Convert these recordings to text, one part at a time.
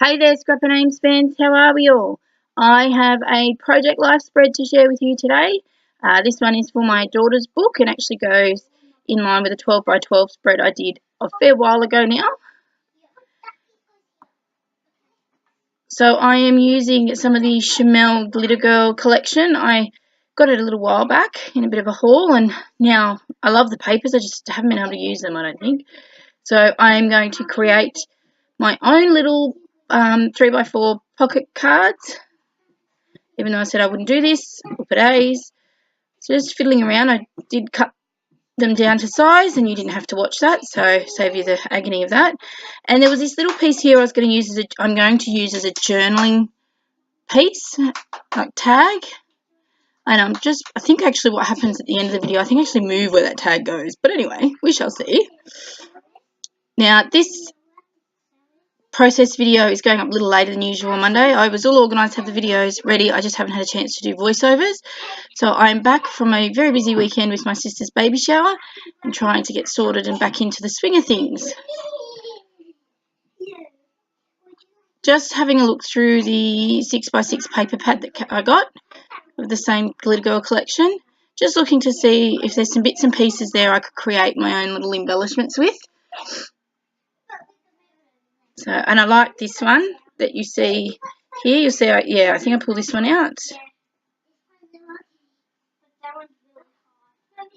Hey there, Scrapper Names fans, how are we all? I have a Project Life spread to share with you today. This one is for my daughter's book and actually goes in line with a 12 by 12 spread I did a fair while ago now. So I am using some of the Shimelle Glitter Girl collection. I got it a little while back in a bit of a haul, and now I love the papers. I just haven't been able to use them, I don't think. So I am going to create my own little 3x4 pocket cards, even though I said I wouldn't do this for days. So just fiddling around. I did cut them down to size, and you didn't have to watch that, so save you the agony of that. And there was this little piece here I'm going to use as a journaling piece, like tag. And I think actually what happens at the end of the video, I think I actually move where that tag goes. But anyway, we shall see. Now, this process video is going up a little later than usual on Monday. I was all organised to have the videos ready. I just haven't had a chance to do voiceovers. So I'm back from a very busy weekend with my sister's baby shower and trying to get sorted and back into the swing of things. Just having a look through the 6x6 paper pad that I got of the same Glitter Girl collection. Just looking to see if there's some bits and pieces there I could create my own little embellishments with. So, and I like this one that you see here. You'll see, yeah, I think I pulled this one out.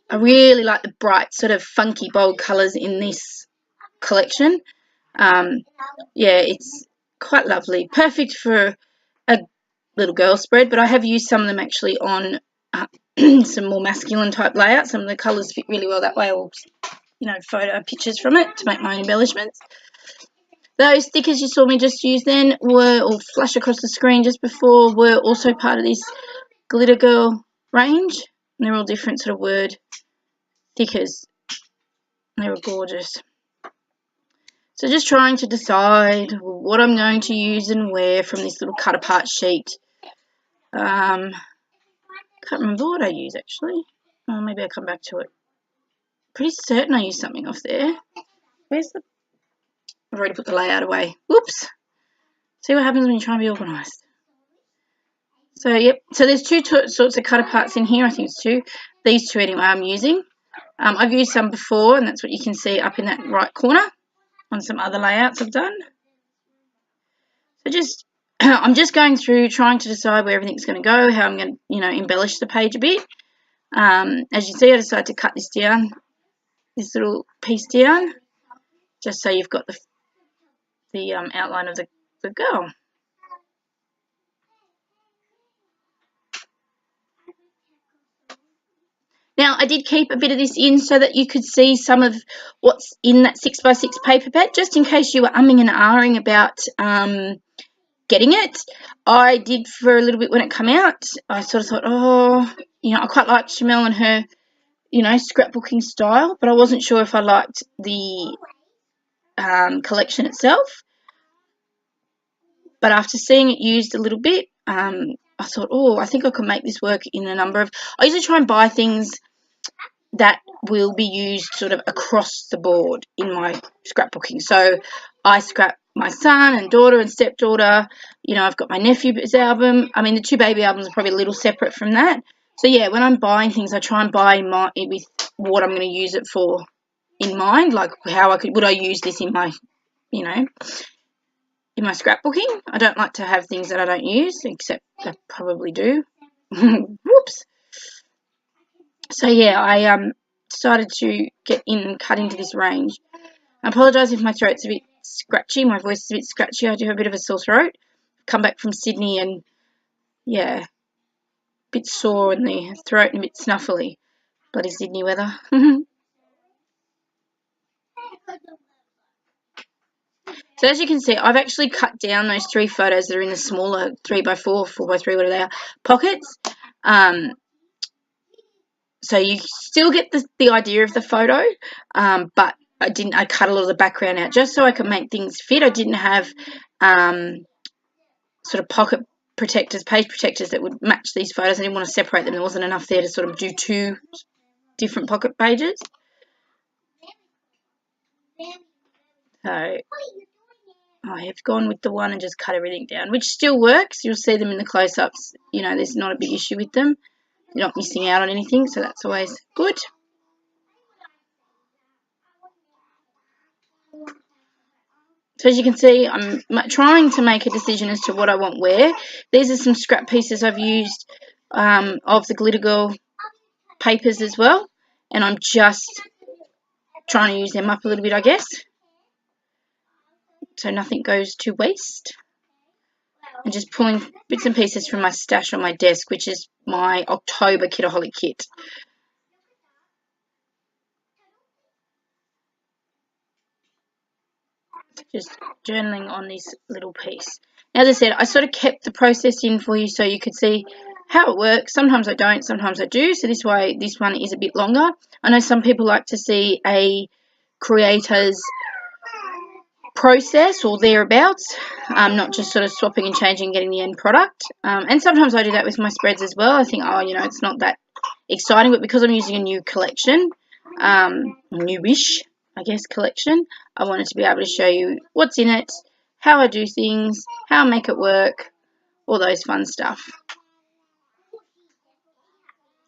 I really like the bright, sort of funky, bold colours in this collection. Yeah, it's quite lovely. Perfect for a little girl spread, but I have used some of them actually on some more masculine type layouts. Some of the colours fit really well that way, or, you know, photo pictures from it to make my embellishments. Those stickers you saw me just use then or flash across the screen just before, were also part of this Glitter Girl range. And they're all different sort of word stickers. They were gorgeous. So just trying to decide what I'm going to use and where from this little cut apart sheet. Can't remember what I use actually. Oh, maybe I'll come back to it. Pretty certain I used something off there. I've already put the layout away. Whoops. See what happens when you try and be organised. So, yep. So there's two sorts of cut aparts in here. I think it's two. These two anyway I'm using. I've used some before, and that's what you can see up in that right corner on some other layouts I've done. So I'm just going through trying to decide where everything's going to go, how I'm going to, you know, embellish the page a bit. As you see, I decided to cut this down, this little piece down, just so you've got the outline of the girl. Now, I did keep a bit of this in so that you could see some of what's in that 6x6 paper pad, just in case you were umming and ahhing about getting it. I did for a little bit when it came out. I sort of thought, oh, you know, I quite liked Shimelle and her, you know, scrapbooking style, but I wasn't sure if I liked the collection itself. But after seeing it used a little bit, I thought, oh, I think I could make this work in a number of... I usually try and buy things that will be used sort of across the board in my scrapbooking. So I scrap my son and daughter and stepdaughter. You know, I've got my nephew's album. I mean, the two baby albums are probably a little separate from that. So, yeah, when I'm buying things, I try and buy with what I'm going to use it for in mind, like how would I use this in my, you know, in my scrapbooking. I don't like to have things that I don't use, except I probably do. Whoops. So, yeah, I decided to get in and cut into this range. I apologise if my throat's a bit scratchy, my voice is a bit scratchy. I do have a bit of a sore throat. Come back from Sydney and, yeah, a bit sore in the throat and a bit snuffly. Bloody Sydney weather. So as you can see, I've actually cut down those three photos that are in the smaller 3x4, 4x3, whatever they are, pockets. So you still get the idea of the photo, but I cut a lot of the background out just so I could make things fit. I didn't have sort of pocket protectors, page protectors that would match these photos. I didn't want to separate them. There wasn't enough there to sort of do two different pocket pages. So I have gone with the one and just cut everything down, which still works. You'll see them in the close-ups. You know, there's not a big issue with them. You're not missing out on anything, so that's always good. So as you can see, I'm trying to make a decision as to what I want where. These are some scrap pieces I've used of the Glitter Girl papers as well, and I'm just trying to use them up a little bit, I guess, so nothing goes to waste. And just pulling bits and pieces from my stash on my desk, which is my October Kitaholic kit. Just journaling on this little piece. As I said, I sort of kept the process in for you so you could see how it works. Sometimes I don't, sometimes I do. So this way, this one is a bit longer. I know some people like to see a creator's process or thereabouts, not just sort of swapping and changing and getting the end product. And sometimes I do that with my spreads as well. I think, oh, you know, it's not that exciting, but because I'm using a new collection, newish, I guess, collection, I wanted to be able to show you what's in it, how I do things, how I make it work, all those fun stuff.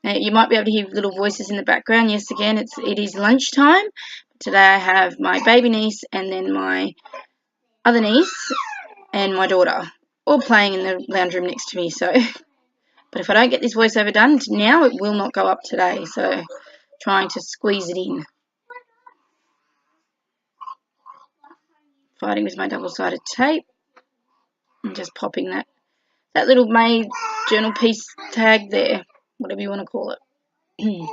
Now, you might be able to hear little voices in the background. Yes, again, it is lunchtime. Today I have my baby niece and then my other niece and my daughter all playing in the lounge room next to me. So, but if I don't get this voiceover done now, it will not go up today. So, trying to squeeze it in. Fighting with my double-sided tape and just popping that little May journal piece tag there, whatever you want to call it.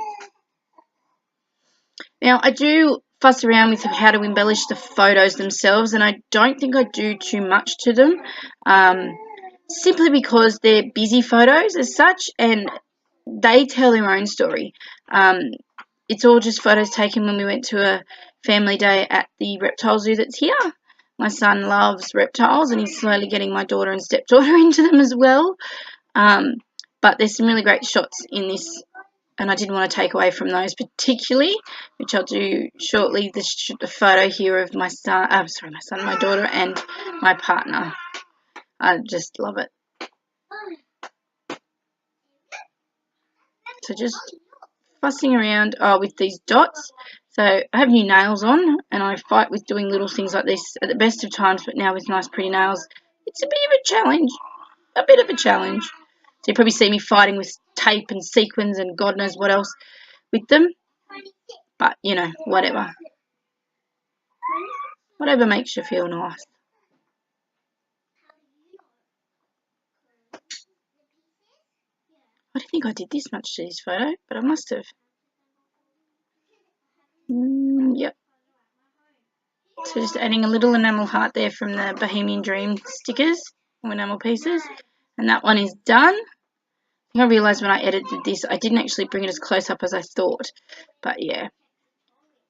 Now, I do fuss around with how to embellish the photos themselves, and I don't think I do too much to them, simply because they're busy photos as such, and they tell their own story. It's all just photos taken when we went to a family day at the reptile zoo that's here. My son loves reptiles, and he's slowly getting my daughter and stepdaughter into them as well. But there's some really great shots in this, and I didn't want to take away from those particularly, which I'll do shortly. The photo here of my son, my daughter, and my partner. I just love it. So just fussing around with these dots. So I have new nails on, and I fight with doing little things like this at the best of times, but now with nice pretty nails, it's a bit of a challenge. So you probably see me fighting with tape and sequins and God knows what else with them. But, you know, whatever. Whatever makes you feel nice. I don't think I did this much to this photo, but I must have. Yep. So just adding a little enamel heart there from the Bohemian Dream stickers or enamel pieces. And that one is done. I think I realised when I edited this, I didn't actually bring it as close up as I thought. But yeah.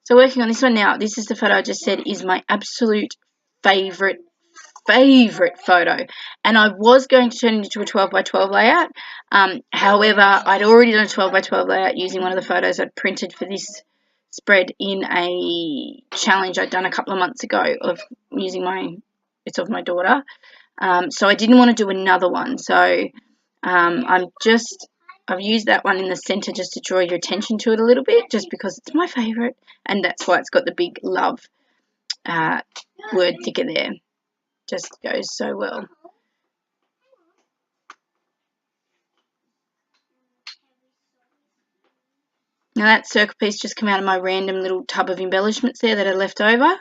So working on this one now, this is the photo I just said is my absolute favourite photo, and I was going to turn it into a 12 by 12 layout. However, I'd already done a 12 by 12 layout using one of the photos I'd printed for this spread in a challenge I'd done a couple of months ago of using it's of my daughter. So I didn't want to do another one. So I've used that one in the center just to draw your attention to it a little bit, just because it's my favorite, and that's why it's got the big love word thicker there. Just goes so well. Now that circle piece just came out of my random little tub of embellishments there that I left over.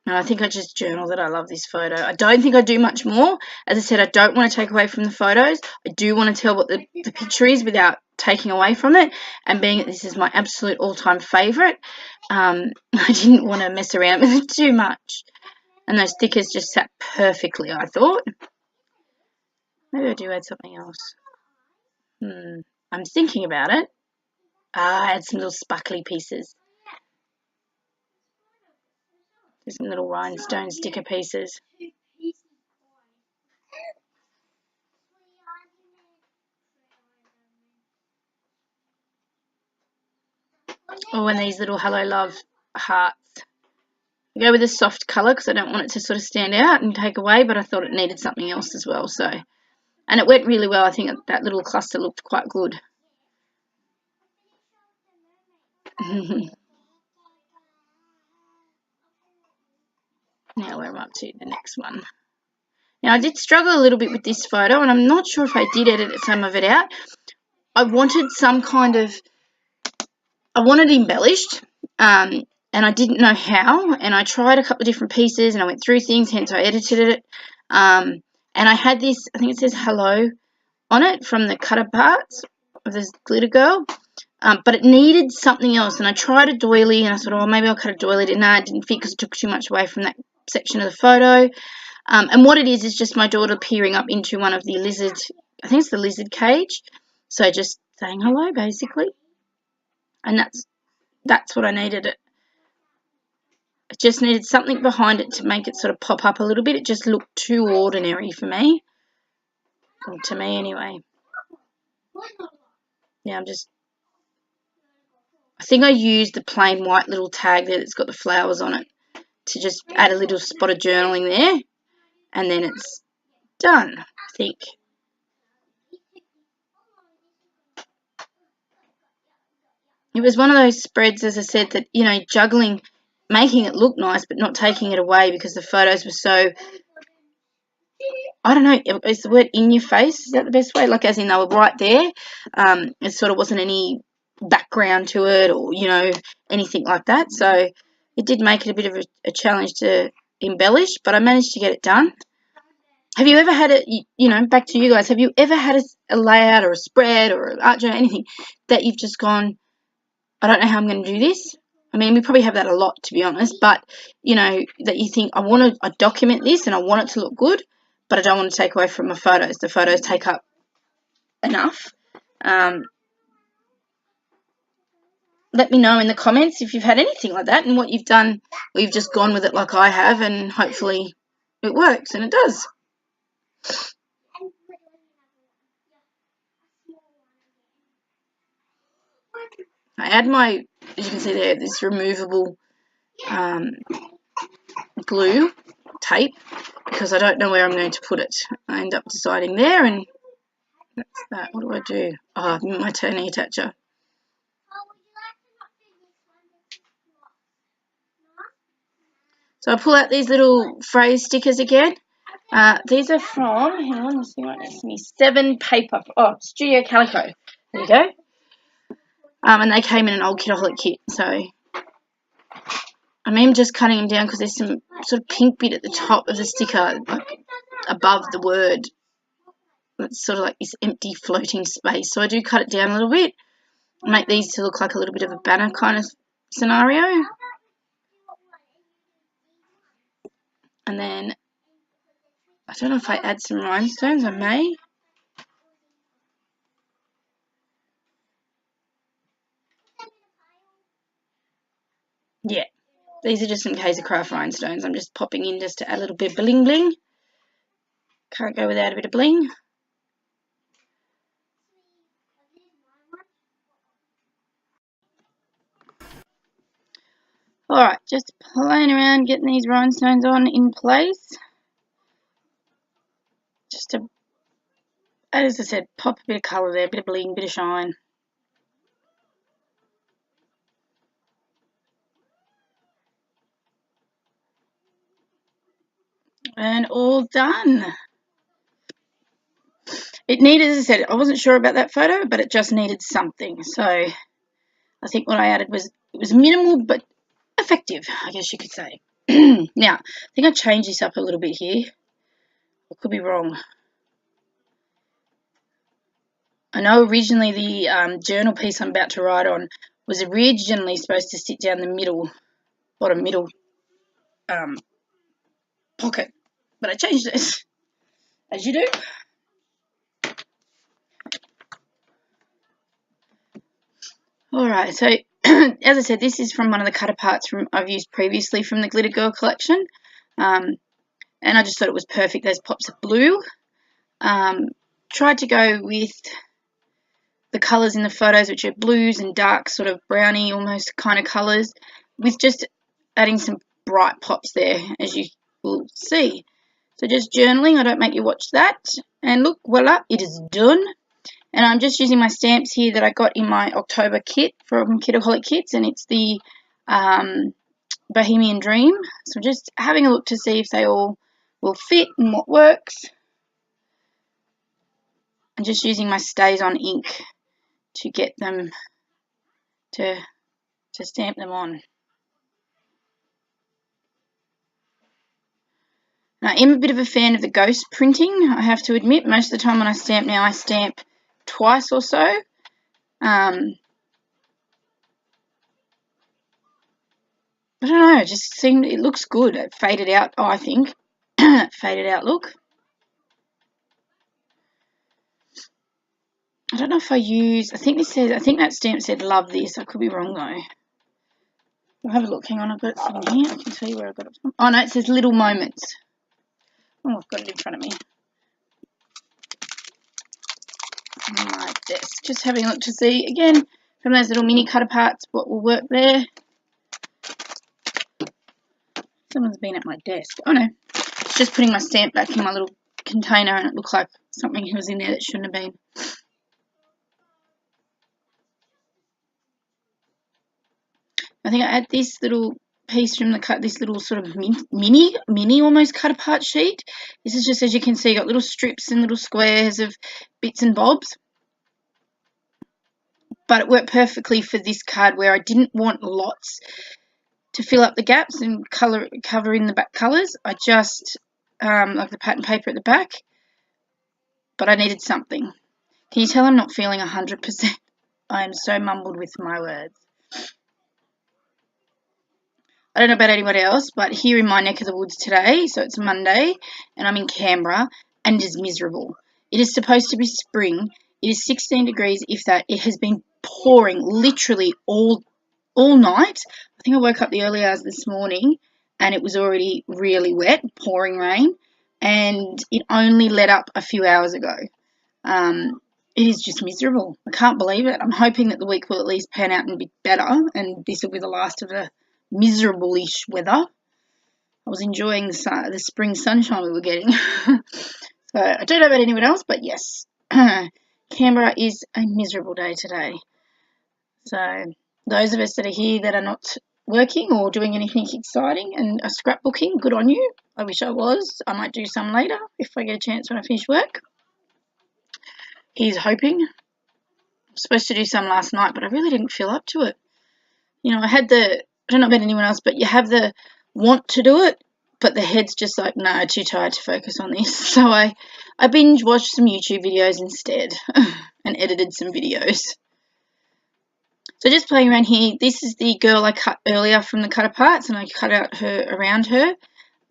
And I think I just journal that I love this photo. I don't think I do much more. As I said, I don't want to take away from the photos. I do want to tell what the picture is without taking away from it. And being that this is my absolute all-time favourite, I didn't want to mess around with it too much. And those stickers just sat perfectly, I thought. Maybe I do add something else. I'm thinking about it. I add some little sparkly pieces. There's some little rhinestone sticker pieces. Oh, and these little Hello Love hearts. I go with a soft colour because I don't want it to sort of stand out and take away, but I thought it needed something else as well. So, and it went really well. I think that little cluster looked quite good. Now we're up to the next one. Now, I did struggle a little bit with this photo, and I'm not sure if I did edit some of it out. I wanted embellished, and I didn't know how, and I tried a couple of different pieces, and I went through things, hence I edited it. And I had this, I think it says hello on it from the cutter parts of this glitter girl, but it needed something else, and I tried a doily, and I thought, oh, maybe I'll cut a doily. No, it didn't fit because it took too much away from that section of the photo. And what it is just my daughter peering up into one of the lizard, I think it's the lizard cage, so just saying hello, basically. And that's what I needed. It just needed something behind it to make it sort of pop up a little bit. It just looked too ordinary for me, or to me anyway. Yeah, I think I used the plain white little tag there that's got the flowers on it to just add a little spot of journaling there, and then it's done, I think. It was one of those spreads, as I said, that, you know, juggling, making it look nice but not taking it away because the photos were so, I don't know, is the word in your face? Is that the best way? Like, as in they were right there. It sort of wasn't any background to it or, you know, anything like that. So it did make it a bit of a challenge to embellish, but I managed to get it done. Have you ever had back to you guys, have you ever had a layout or a spread or an art journal, anything that you've just gone, I don't know how I'm going to do this? I mean, we probably have that a lot, to be honest, but, you know, that you think, I document this and I want it to look good, but I don't want to take away from my photos. The photos take up enough. Let me know in the comments if you've had anything like that and what you've done, or you've just gone with it like I have, and hopefully it works, and it does. I add my, as you can see there, this removable glue tape, because I don't know where I'm going to put it. I end up deciding there, and that's that. What do I do? Oh, my turning attacher. So I pull out these little phrase stickers again. These are from, hang on, let's see right next to me, 7 Paper. Oh, Studio Calico. There you go. And they came in an old Kidaholic kit. So I'm just cutting them down because there's some sort of pink bit at the top of the sticker, like above the word. It's sort of like this empty floating space. So I do cut it down a little bit, make these to look like a little bit of a banner kind of scenario. And then, I don't know if I add some rhinestones, I may. Yeah, these are just some Kaiser Craft rhinestones. I'm just popping in just to add a little bit of bling bling. Can't go without a bit of bling. Alright, just playing around getting these rhinestones on in place. Just to, as I said, pop a bit of colour there, a bit of bling, a bit of shine. And all done. It needed, as I said, I wasn't sure about that photo, but it just needed something. So I think what I added was minimal but effective, I guess you could say. Now, I think I changed this up a little bit here. I could be wrong. I know originally the journal piece I'm about to write on was originally supposed to sit down the middle, bottom middle pocket, but I changed it, as you do. Alright, so as I said, this is from one of the cutter parts I've used previously from the Glitter Girl collection, and I just thought it was perfect. Those pops of blue. Tried to go with the colours in the photos, which are blues and dark sort of browny almost kind of colours, with just adding some bright pops there, as you will see. So just journaling, I don't make you watch that. And look, voila, it is done. And I'm just using my stamps here that I got in my October kit from Kitaholic Kits, and it's the Bohemian Dream. So I'm just having a look to see if they all will fit and what works. I'm just using my Stays On ink to get them to stamp them on. Now, I'm a bit of a fan of the ghost printing, I have to admit. Most of the time when I stamp now, I stamp twice or so. I don't know, it looks good. It faded out, I think. Faded out look. I don't know if I think that stamp said love this. I could be wrong though. I'll have a look. Hang on, I've got it in here. I can tell you where I got it from. Oh no, it says little moments. Oh, I've got it in front of me. On my desk. Just having a look to see again from those little mini cutter parts what will work there. Someone's been at my desk. Oh no, it's just putting my stamp back in my little container, and it looked like something was in there that shouldn't have been. I think I add this little piece from this little sort of mini almost cut apart sheet. This is just, as you can see, got little strips and little squares of bits and bobs. But it worked perfectly for this card where I didn't want lots to fill up the gaps and cover in the back colours. I just like the pattern paper at the back, but I needed something. Can you tell I'm not feeling 100%? I am so mumbled with my words. I don't know about anybody else, but here in my neck of the woods today, so it's Monday, and I'm in Canberra, and it is miserable. It is supposed to be spring. It is 16 degrees, if that. It has been pouring literally all night. I think I woke up the early hours this morning, and it was already really wet, pouring rain, and it only let up a few hours ago. It is just miserable. I can't believe it. I'm hoping that the week will at least pan out and be better, and this will be the last of the miserable-ish weather. I was enjoying the spring sunshine we were getting. So I don't know about anyone else, but yes, Canberra is a miserable day today. So those of us that are here that are not working or doing anything exciting and are scrapbooking, good on you. I wish I was. I might do some later if I get a chance when I finish work. Here's hoping. I was supposed to do some last night, but I really didn't feel up to it. You know, I don't know about anyone else, but you have the want to do it, but the head's just like, no, too tired to focus on this. So I binge watched some YouTube videos instead and edited some videos. So just playing around here, this is the girl I cut earlier from the cutter parts, and I cut out her around her.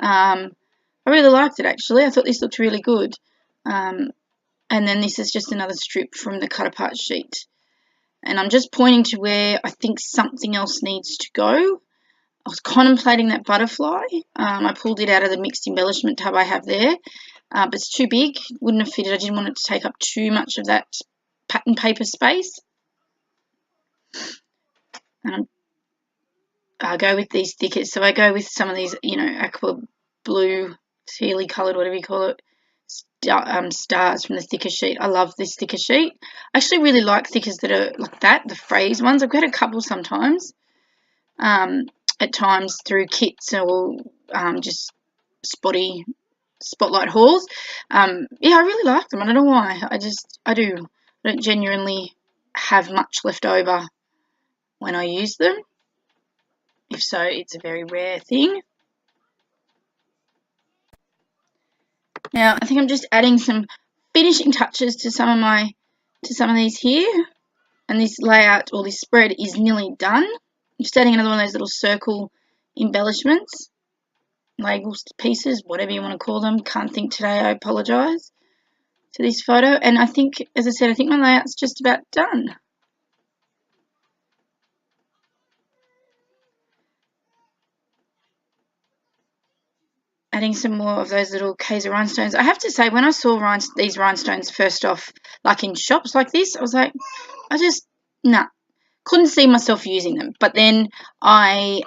I really liked it actually. I thought this looked really good. And then this is just another strip from the cutter part sheet. And I'm just pointing to where I think something else needs to go. I was contemplating that butterfly. I pulled it out of the mixed embellishment tub I have there, but it's too big. Wouldn't have fitted. I didn't want it to take up too much of that pattern paper space. I go with these thickest. So I go with some of these, you know, aqua blue, tealy coloured, whatever you call it, stars from the thicker sheet. I love this thicker sheet. I actually really like thickers that are like that, the phrase ones. I've got a couple sometimes, at times through kits or just spotlight hauls. Yeah, I really like them. I don't know why. I do. I don't genuinely have much left over when I use them. If so, it's a very rare thing. Now, I think I'm just adding some finishing touches to some of these here, and this layout or this spread is nearly done. I'm just adding another one of those little circle embellishments, labels, pieces, whatever you want to call them. Can't think today, I apologise, to this photo. And I think, as I said, I think my layout's just about done. adding some more of those little Kaiser rhinestones. I have to say, when I saw these rhinestones first off, like in shops like this, I was like, couldn't see myself using them. But then I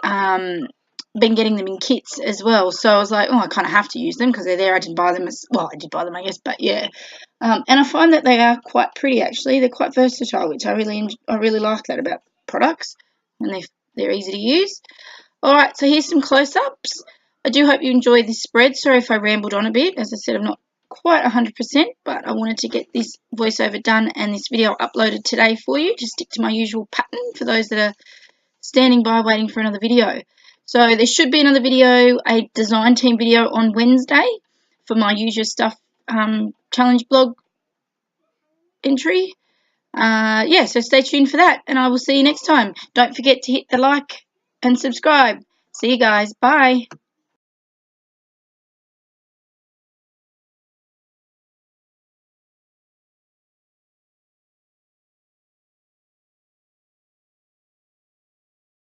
been getting them in kits as well, so I was like, oh, I kind of have to use them because they're there. I did buy them, I did buy them, I guess, but yeah. And I find that they are quite pretty, actually. They're quite versatile, which I really like that about products, and they're easy to use. All right, so here's some close-ups. I do hope you enjoyed this spread. Sorry if I rambled on a bit. As I said, I'm not quite 100%, but I wanted to get this voiceover done and this video uploaded today for you. Just stick to my usual pattern for those that are standing by waiting for another video. So there should be another video, a design team video on Wednesday for my Use Your Stuff challenge blog entry. Yeah, so stay tuned for that, and I will see you next time. Don't forget to hit the like and subscribe. See you guys. Bye.